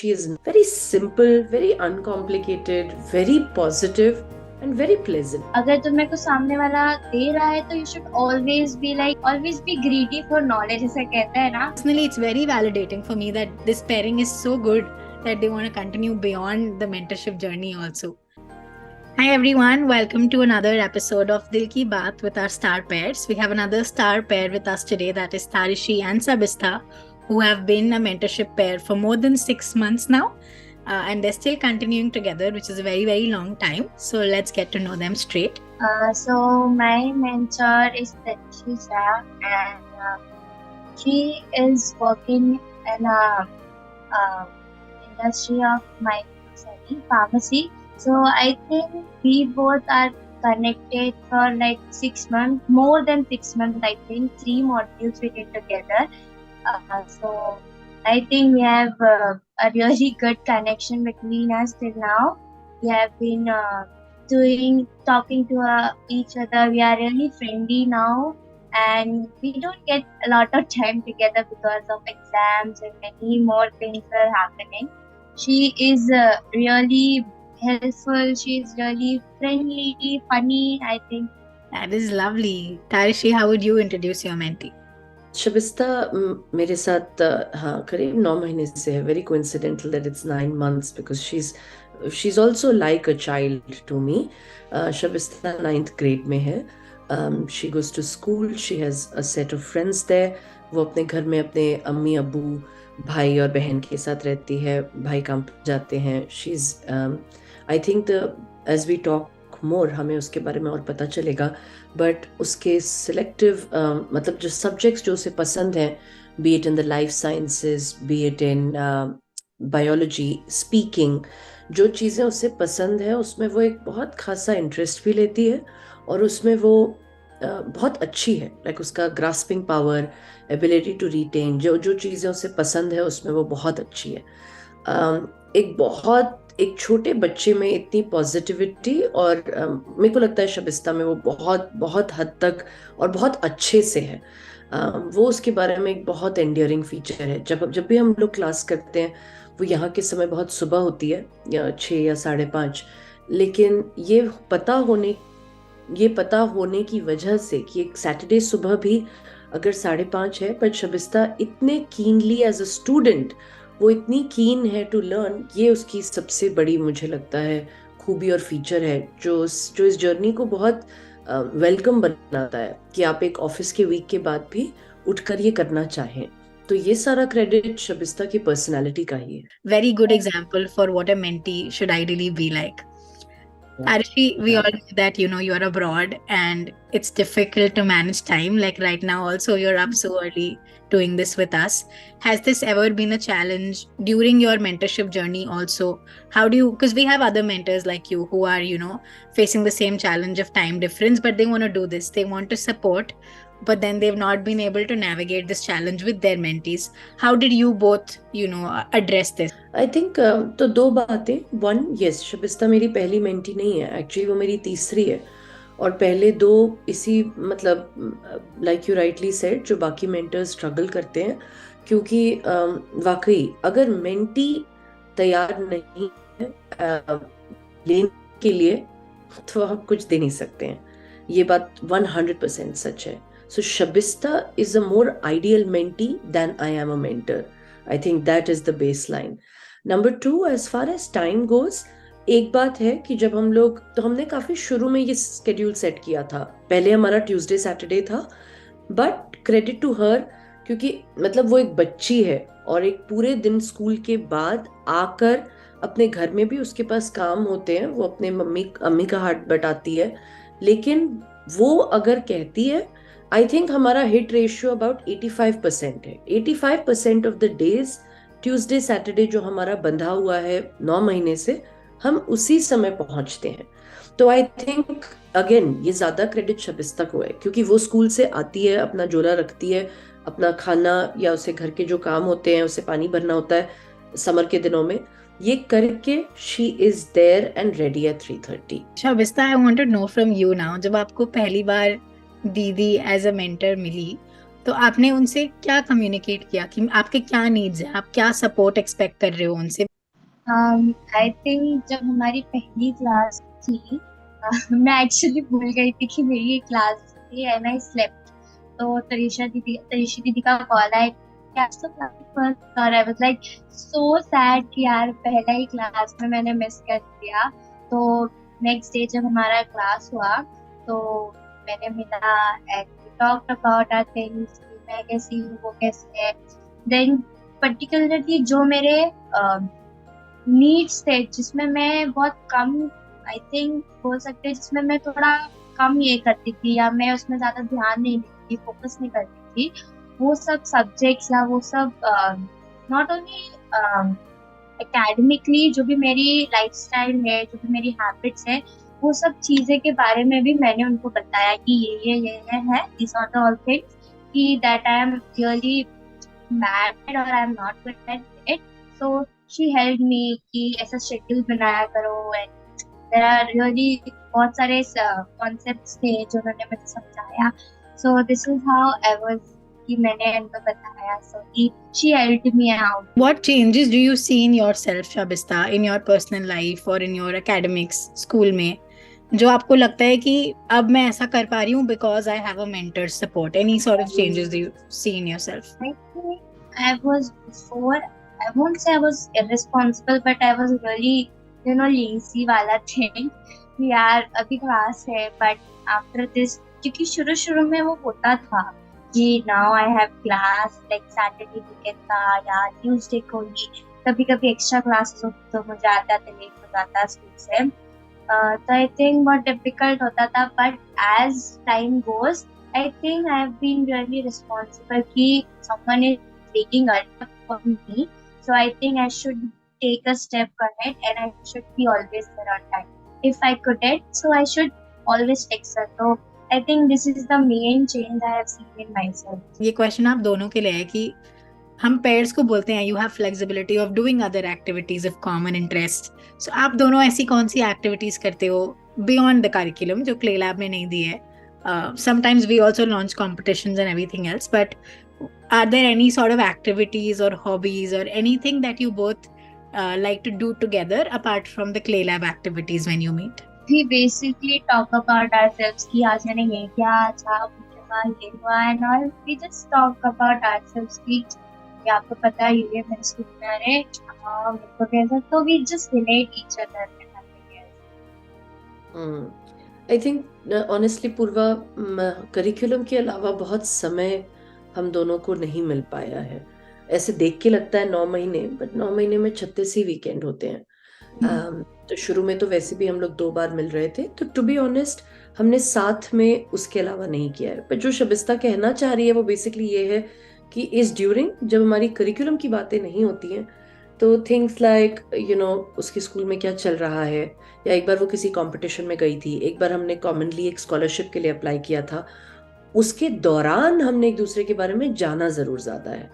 she is very simple, very uncomplicated, very positive and very pleasant. अगर तुम्हें कुछ सामने वाला दे रहा है तो you should always be greedy for knowledge, ऐसा कहते हैं ना. Personally, it's very validating for me that this pairing is so good that they want to continue beyond the mentorship journey also. Hi everyone, welcome to another episode of Dil Ki Baat with our star pairs. We have another star pair with us today, that is Tarishi and Sabistha, who have been a mentorship pair for more than 6 months now. And they're still continuing together, which is a very, very long time. So let's get to know them straight. So my mentor is Tarishi Shah, and she is working in a industry of pharmacy. So I think we both are connected for like 6 months, more than 6 months. I think 3 modules we did together. So I think we have a really good connection between us till now. We have been talking to each other. We are really friendly now, and we don't get a lot of time together because of exams and many more things are happening. She is really helpful. She's really friendly, funny, I think. That is lovely. Tarishi, how would you introduce your mentee? Shabista मेरे साथ हाँ करीब 9 महीने से है. Very coincidental that it's 9 months because she's also like a child to me. Shabista 9th grade में है. She goes to school. She has a set of friends there. वो अपने घर में अपने अम्मी अब्बू भाई और बहन के साथ रहती है. भाई काम पर जाते हैं. She's I think as we talk मोर हमें उसके बारे में और पता चलेगा, बट उसके सिलेक्टिव मतलब जो सब्जेक्ट्स जो उसे पसंद हैं, B it in the life sciences, B it in biology, speaking, जो चीज़ें उसे पसंद है उसमें वो एक बहुत खासा इंटरेस्ट भी लेती है और उसमें वो बहुत अच्छी है. लाइक उसका grasping power, ability to retain, जो चीज़ें उसे पसंद है उसमें वो बहुत अच्छी है. एक छोटे बच्चे में इतनी पॉजिटिविटी और मेरे को लगता है शबिस्ता में वो बहुत बहुत हद तक और बहुत अच्छे से है. वो उसके बारे में एक बहुत एंडियरिंग फीचर है. जब भी हम लोग क्लास करते हैं, वो यहाँ के समय बहुत सुबह होती है, 6 या 5:30, लेकिन ये पता होने की वजह से कि एक सैटरडे सुबह भी अगर 5:30 है, पर शबिस्ता इतने कीनली एज अ स्टूडेंट, वो इतनी कीन है टू लर्न, ये उसकी सबसे बड़ी मुझे लगता है खूबी और फीचर है जो इस जर्नी को बहुत वेलकम बनाता है कि आप एक ऑफिस के वीक के बाद भी उठकर ये करना चाहें. तो ये सारा क्रेडिट शबिस्ता की पर्सनालिटी का ही है. Very good example for what a mentee should ideally be like. Tarishi, we all know that you're abroad and it's difficult to manage time. Like right now also you're up so early doing this with us. Has this ever been a challenge during your mentorship journey also? How do you, because we have other mentors like you who are facing the same challenge of time difference, but they want to do this, they want to support, but then they've not been able to navigate this challenge with their mentees. How did you both address this? I think तो 2 बातें. 1, yes, Shabista मेरी पहली mentee नहीं है, actually वो मेरी तीसरी है. और पहले 2 इसी मतलब लाइक यू राइटली सेड, जो बाकी मेंटर्स स्ट्रगल करते हैं, क्योंकि वाकई अगर मेंटी तैयार नहीं है लेने के लिए तो आप कुछ दे नहीं सकते हैं. ये बात 100% सच है. So Shabista is a more ideal mentee than I am a mentor. I think that is the baseline. Number 2, as far as time goes, एक बात है कि जब हम लोग, तो हमने काफी शुरू में ये स्केड्यूल सेट किया था. पहले हमारा ट्यूसडे सैटरडे था, बट क्रेडिट टू हर, क्योंकि मतलब वो एक बच्ची है और एक पूरे दिन स्कूल के बाद आकर अपने घर में भी उसके पास काम होते हैं, वो अपने अम्मी का हाथ बटाती है, लेकिन वो अगर कहती है, आई थिंक हमारा हिट रेशियो अबाउट 85% है. 85% of the days Tuesday Saturday जो हमारा बंधा हुआ है 9 महीने से, हम उसी समय पहुंचते हैं. तो आई थिंक अगेन ये ज्यादा क्रेडिट शबिस्ता को है, क्योंकि वो स्कूल से आती है, अपना झोला रखती है, अपना खाना या उसे घर के जो काम होते हैं, उसे पानी भरना होता है समर के दिनों में, ये करके she is there and ready at 3:30. Shabista, I want to know from you now, जब आपको पहली बार दीदी एज अ मेंटर मिली, तो आपने उनसे क्या कम्युनिकेट किया कि आपके क्या नीड्स हैं, आप क्या सपोर्ट एक्सपेक्ट कर रहे हो उनसे? आई थिंक जब हमारी पहली क्लास थी, मैं एक्चुअली भूल गई थी कि मेरी ये क्लास थी एंड आई स्लेप्ट। तो तरीशा दीदी का कॉल आया कि आज तो क्लास फर्स्ट, और I was like so sad कि यार पहला ही क्लास में मैंने मिस कर दिया। तो नेक्स्ट डे जब हमारा क्लास हुआ तो मैंने मिला and talked about our things, मैं कैसी हूँ वो कैसे है। देन पर्टिकुलरली जो मेरे नीड्स थे जिसमें मैं बहुत कम, आई थिंक बोल सकते हैं, जिसमें मैं थोड़ा कम ये करती थी या मैं उसमें ज्यादा ध्यान नहीं देती थी, फोकस नहीं करती थी, वो सब सब्जेक्ट्स या वो सब नॉट ओनली एकेडमिकली, जो भी मेरी लाइफस्टाइल है, जो भी मेरी हैबिट्स है, वो सब चीजें के बारे में भी मैंने उनको बताया कि ये है, this are the all things, कि that I am really bad और I am not good at it. So she help me कि ऐसा शेड्यूल बनाया करो, एंड देयर आर रियली बहुत सारे कॉन्सेप्ट्स थे जो उन्होंने मुझे समझाया। So this is how I was, कि मैंने उनको बताया, सो कि she helped me out. What changes do you see in yourself, Shabista, in your personal life or in your academics, school में, जो आपको लगता है कि अब मैं ऐसा कर पा रही हूँ because I have a mentor support? Any sort of changes do you see in yourself? I think I was before, I won't say I was irresponsible, but I was really, lazy वाला thing कि यार अभी class है, but after this, क्योंकि शुरू में वो होता था कि now I have class like Saturday weekend था या Tuesday को ही कभी कभी एक्स्ट्रा क्लासेस होती तो मुझे आता था, लेट हो जाता स्कूल से। तो आई थिंक बहुत डिफिकल्ट होता था, but as time goes I think I have been really responsible कि someone is taking up for me, so I think I should take a step ahead and I should be always there on time. If I couldn't, so I should always text her. So I think this is the main change I have seen in myself. ये question आप दोनों के लिए है कि हम pairs को बोलते हैं you have flexibility of doing other activities of common interest. So आप दोनों ऐसी कौन सी एक्टिविटीज करते हो बियॉन्ड द करिकुलम जो क्ले लैब ने नहीं दी है? Sometimes we also launch competitions and everything else, but are there any sort of activities और हॉबीज और anything that you both like to do together apart from the clay lab activities when you meet? We basically talk about ourselves कि आज मैंने ये किया, अच्छा ये हुआ, and all. We just talk about ourselves कि आपको पता है ये मेरे स्कूल में आ रहे, हाँ मेरे को कैसा, तो we just relate each other and nothing else. I think honestly Purva curriculum के अलावा बहुत समय हम दोनों को नहीं मिल पाया है। ऐसे देख के लगता है 9 महीने, बट 9 महीने में 36 ही वीकेंड होते हैं। तो शुरू में तो वैसे भी हम लोग 2 बार मिल रहे थे, तो टू बी ऑनेस्ट हमने साथ में उसके अलावा नहीं किया है। पर जो शबिस्ता कहना चाह रही है वो बेसिकली ये है कि इस ड्यूरिंग जब हमारी करिकुलम की बातें नहीं होती हैं तो थिंग्स लाइक उसके स्कूल में क्या चल रहा है, या एक बार वो किसी कंपटीशन में गई थी, एक बार हमने कॉमनली एक स्कॉलरशिप के लिए अप्लाई किया था, उसके दौरान हमने एक दूसरे के बारे में जाना जरूर ज्यादा है।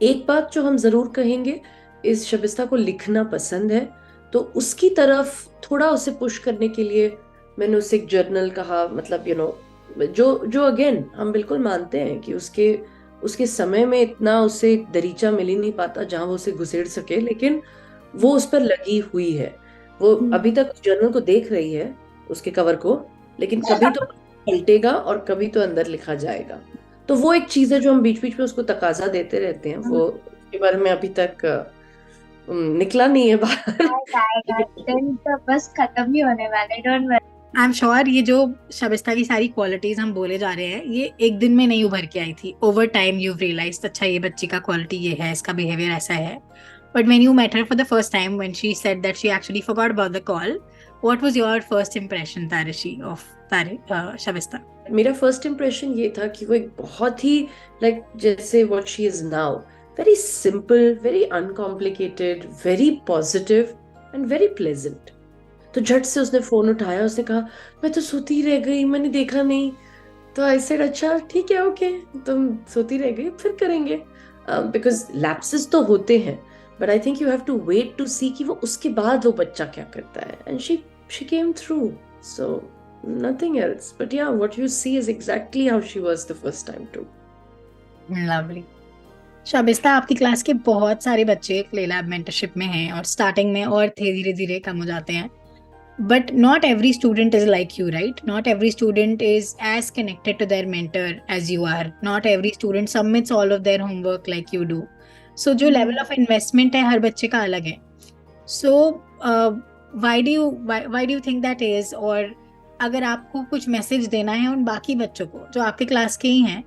एक बात जो हम जरूर कहेंगे, इस शबिस्ता को लिखना पसंद है, तो उसकी तरफ थोड़ा उसे पुश करने के लिए मैंने उसे एक जर्नल कहा, मतलब जो अगेन हम बिल्कुल मानते हैं कि उसके समय में इतना उसे दरीचा मिल ही नहीं पाता जहां वो उसे घुसेड़ सके, लेकिन वो उस पर लगी हुई है। वो अभी तक जर्नल को देख रही है, उसके कवर को, लेकिन कभी तो पलटेगा और कभी तो अंदर लिखा जाएगा। तो वो एक चीज है जो हम बीच बीच में उसको तकाजा देते रहते हैं, वो उसके बारे में अभी तक निकला नहीं है बाहर। तो बस खत्म ही होने वाला, don't worry. I am sure ये जो शबिस्ता की सारी क्वालिटीज हम बोले जा रहे हैं ये एक दिन में नहीं उभर के आई थी। ओवर टाइम यू रियलाइज अच्छा ये बच्ची का क्वालिटी ये है, इसका बिहेवियर ऐसा है। But when you met her for the first time when she said that she actually forgot about the call, what was your first impression Tarshi of Shabista? मेरा फर्स्ट इंप्रेशन ये था कि वो एक बहुत ही लाइक जैसे what she is now, very simple, very uncomplicated, very positive and very pleasant. तो झट से उसने फोन उठाया, उसने कहा मैं तो सोती रह गई, मैंने देखा नहीं। तो आई सेड अच्छा ठीक है, ओके तुम सोती रह गई, फिर करेंगे, बिकॉज लैप्सेस तो होते हैं, but I think you have to wait to see कि वो उसके बाद वो बच्चा क्या करता है। And she came through, so nothing else. But yeah, what you see is exactly how she was the first time too. Lovely. Shabista, आपकी क्लास के बहुत सारे बच्चे क्ले लैब मेंटरशिप में हैं और स्टार्टिंग में और थे धीरे धीरे कम हो जाते हैं. But not every student is like you, right? Not every student is as connected to their mentor as you are. Not every student submits all of their homework like you do. So जो level of investment है हर बच्चे का अलग है. So why do you think that is? और अगर आपको कुछ मैसेज देना है उन बाकी बच्चों को जो आपके क्लास के ही हैं,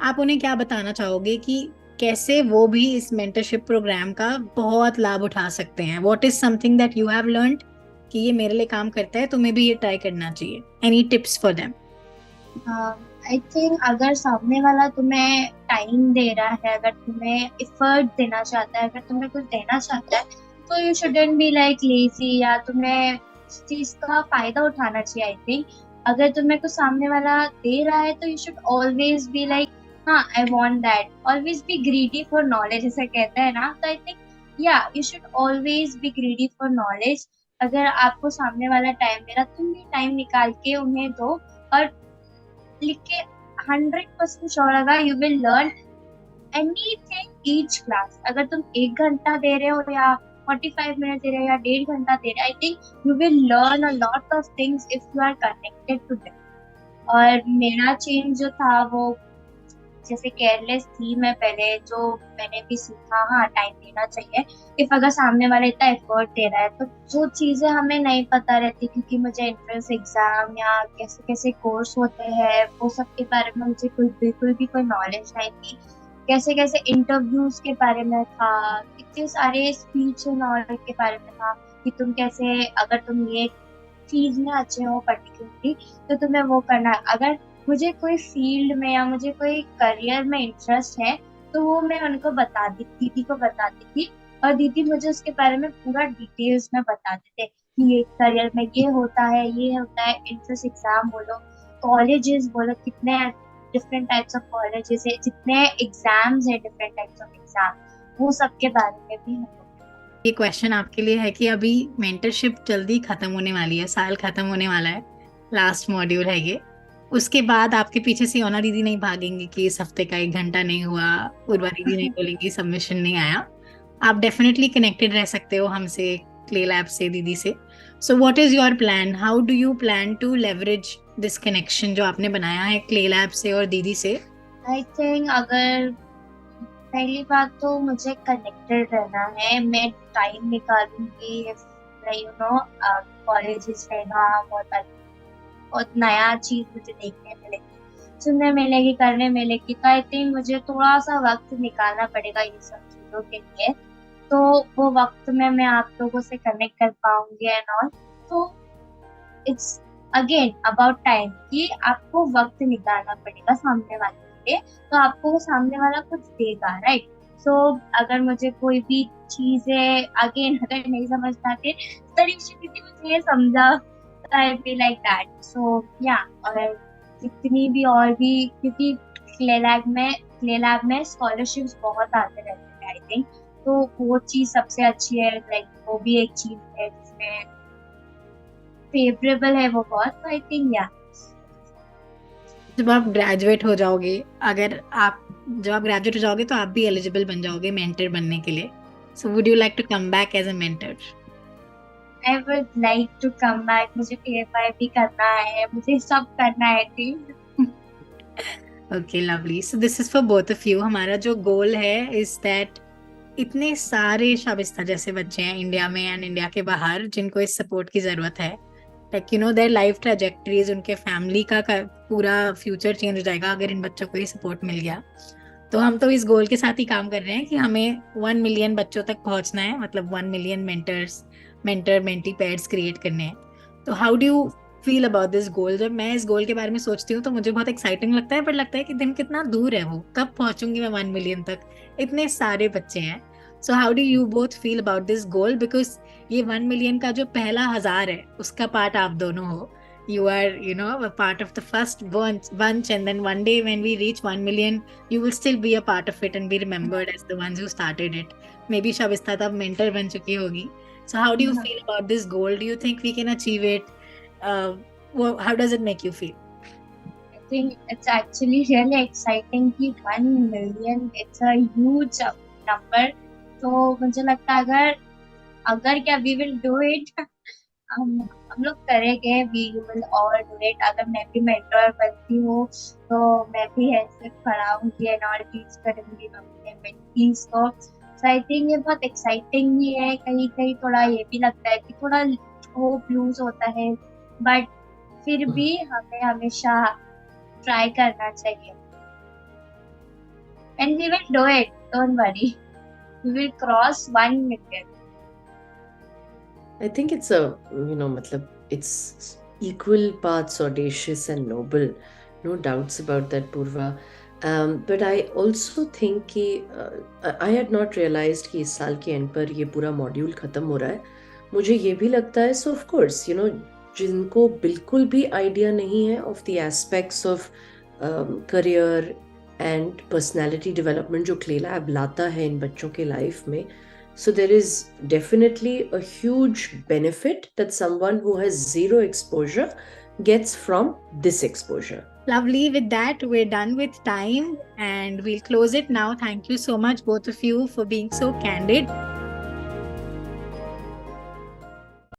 आप उन्हें क्या बताना चाहोगे कि कैसे वो भी इस मेंटरशिप प्रोग्राम का बहुत लाभ उठा सकते हैं? What is something that you have learned कि ये मेरे लिए काम करता है, तुम्हें भी ये ट्राई करना चाहिए? Any tips for them? I think अगर सामने वाला तुम्हें टाइम दे रहा है, अगर तुम्हें एफर्ट देना चाहता है, अगर तुम्हें कुछ देना चाहता है, तो you shouldn't be like lazy, या तुम्हें इस चीज का फायदा उठाना चाहिए. आई थिंक अगर तुम्हें कुछ सामने वाला दे रहा है तो you should always be like हाँ I want that, always be greedy for knowledge, ऐसा कहते हैं ना. तो I think yeah you should always be greedy for knowledge. अगर आपको सामने वाला टाइम दे रहा, तुम भी टाइम निकाल के उन्हें दो और लिख के 100% श्योर होगा you will learn anything each class. अगर तुम 1 घंटा दे रहे हो या 45 मिनट दे रहे हो या 1.5 घंटा दे रहे हो, I think you will learn a lot of things if you are connected to them. और मेरा चेंज जो था वो जैसे केयरलेस थी मैं पहले, जो मैंने भी सीखा हाँ टाइम देना चाहिए. इफ अगर सामने वाला इतना एफर्ट दे रहा है तो जो चीजें हमें नहीं पता रहती, क्योंकि मुझे एंट्रेंस एग्जाम या कैसे कैसे कोर्स होते हैं वो सब के बारे में मुझे बिल्कुल भी कोई नॉलेज नहीं थी. कैसे कैसे इंटरव्यूज के बारे में था, इतने सारे स्पीच नॉलेज के बारे में था कि तुम कैसे, अगर तुम ये चीज में अच्छे हो पर्टिकुलरली तो तुम्हें वो करना है. अगर मुझे कोई फील्ड में या मुझे कोई करियर में इंटरेस्ट है तो वो मैं उनको दीदी को बताती थी, और दीदी मुझे उसके बारे में पूरा डिटेल्स में बताते थे कि ये करियर में ये होता है, ये होता है. एंट्रेंस एग्जाम बोलो, कॉलेजेस बोलो, कितने डिफरेंट टाइप्स ऑफ कॉलेजेस है, जितने एग्जाम्स है डिफरेंट टाइप्स ऑफ एग्जाम, वो सब के बारे में भी हम. ये क्वेश्चन आपके लिए है कि अभी मेंटरशिप जल्दी खत्म होने वाली है, साल खत्म होने वाला है, लास्ट मॉड्यूल है ये. उसके बाद आपके पीछे से ओना दीदी नहीं भागेंगे कि इस हफ्ते का 1 घंटा नहीं हुआ, पूर्वा दीदी नहीं बोलेंगी सबमिशन नहीं आया. आप डेफिनेटली कनेक्टेड रह सकते हो हमसे, क्ले लैब से, दीदी से. So what is your plan? How do you plan to leverage this connection जो आपने बनाया है क्ले लैब से और दीदी से? आई थिंक अगर पहली बात तो मुझे कनेक्टेड रहना है. मैं टाइम निकालूंगी, यू नो कॉलेजेस रहेगा, बहुत नया चीज मुझे देखने मिलेगी, सुनने मिलेगी, करने मिलेगी. तो आई थिंक मुझे थोड़ा सा वक्त निकालना पड़ेगा ये सब चीजों के लिए, तो वो वक्त में मैं आप लोगों से कनेक्ट कर पाऊंगी एंड ऑल. तो इट्स अगेन अबाउट टाइम कि आपको वक्त निकालना पड़ेगा सामने वाले के लिए, तो आपको वो सामने वाला कुछ देगा, राइट. सो अगर मुझे कोई भी चीजें अगेन अगर नहीं समझ पाते तरीके दीदी मुझे ये समझा, I feel like that. So yeah, और जितनी भी और भी, क्योंकि क्ले लैब में स्कॉलरशिप्स बहुत आते रहते हैं आई थिंक, तो वो चीज सबसे अच्छी है. लाइक वो भी एक चीज है जिसमें फेवरेबल है वो बहुत. तो आई थिंक या जब आप ग्रेजुएट हो जाओगे, जब आप ग्रेजुएट हो जाओगे तो आप भी एलिजिबल बन जाओगे मेंटर बनने के लिए. So would you like to come back as a mentor? I would like to come back. मुझे PFI भी करना है, मुझे सब करना है ठीक. Okay, lovely. So this is for both of you. हमारा जो गोल है is that इतने सारे शाबिस्ता जैसे बच्चे हैं इंडिया में एंड इंडिया के बाहर जिनको इस सपोर्ट की जरूरत है. Like you know their life trajectories, उनके फैमिली का पूरा फ्यूचर चेंज हो जाएगा अगर इन बच्चों को ये सपोर्ट मिल गया. तो हम तो इस गोल के साथ ही काम कर रहे हैं कि हमें 1 मिलियन बच्चों तक पहुंचना है, मतलब 1 million mentor mentee pairs create करने हैं. तो how do you feel about this goal? जब मैं इस गोल के बारे में सोचती हूँ तो मुझे बहुत एक्साइटिंग लगता है, पर लगता है कि दिन कितना दूर है, वो कब पहुंचूंगी मैं 1 मिलियन तक, इतने सारे बच्चे हैं. So how do you both feel about this goal? Because ये 1 मिलियन का जो पहला 1000 है उसका पार्ट आप दोनों हो. You are, you know, a part of the first bunch, and then one day when we reach 1 million, you will still be a part of it and be remembered as the ones who started it. Maybe Shabista tab mentor ban chuki hogi. So how do you feel about this goal? Do you think we can achieve it? How does it make you feel? think it's actually really exciting कि 1 million it's a huge number. तो मुझे लगता है अगर क्या we will do it. हम लोग करेंगे, we will all do it. अगर मैं भी मेंटर बनती हूँ तो मैं भी ऐसे खड़ा होंगी and all टीच करूंगी अपने मेंटीज को. So I think ये बहुत एक्साइटिंग भी है. कहीं कहीं थोड़ा ये भी लगता है कि थोड़ा होप लूज होता है, बट फिर भी हमें हमेशा ट्राई करना चाहिए. And we will do it, don't worry. We will cross 1 million. I think it's matlab, it's equal parts audacious and noble. No doubts about that, Purva. But I also think कि I had not realized कि इस साल के and पर ये पूरा module खत्म हो रहा है. मुझे ये भी लगता है, so of course, जिनको बिल्कुल भी आइडिया नहीं है of the aspects of career and personality development जो क्ले लैब लाता है इन बच्चों के लाइफ में. So there is definitely a huge benefit that someone who has zero exposure gets from this exposure. Lovely. With that, we're done with time and we'll close it now. Thank you so much, both of you, for being so candid.